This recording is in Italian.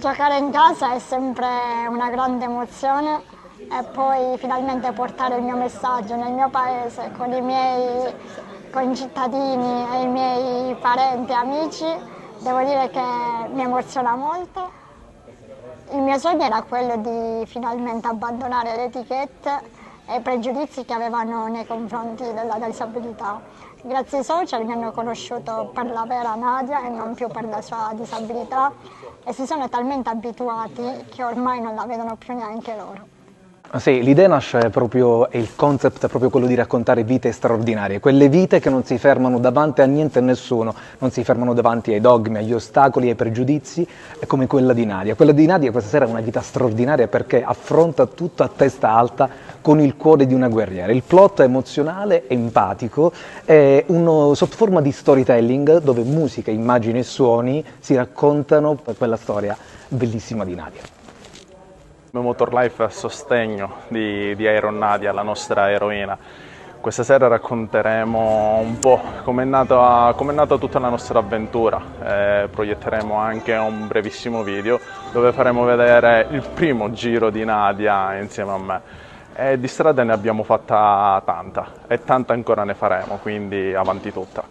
Giocare in casa è sempre una grande emozione e poi finalmente portare il mio messaggio nel mio paese con i miei concittadini e i miei parenti e amici, devo dire che mi emoziona molto. Il mio sogno era quello di finalmente abbandonare le etichette e i pregiudizi che avevano nei confronti della disabilità. Grazie ai social mi hanno conosciuto per la vera Nadia e non più per la sua disabilità e si sono talmente abituati che ormai non la vedono più neanche loro. Sì, l'idea nasce proprio, e il concept è proprio quello di raccontare vite straordinarie, quelle vite che non si fermano davanti a niente e nessuno, non si fermano davanti ai dogmi, agli ostacoli, ai pregiudizi, come quella di Nadia. Quella di Nadia questa sera è una vita straordinaria perché affronta tutto a testa alta con il cuore di una guerriera. Il plot è emozionale, è empatico, è una sottoforma di storytelling dove musica, immagini e suoni si raccontano quella storia bellissima di Nadia. Motorlife è a sostegno di Iron Nadia, la nostra eroina. Questa sera racconteremo un po' come è nata tutta la nostra avventura. Proietteremo anche un brevissimo video dove faremo vedere il primo giro di Nadia insieme a me. E di strada ne abbiamo fatta tanta e tanta ancora ne faremo, quindi avanti tutta.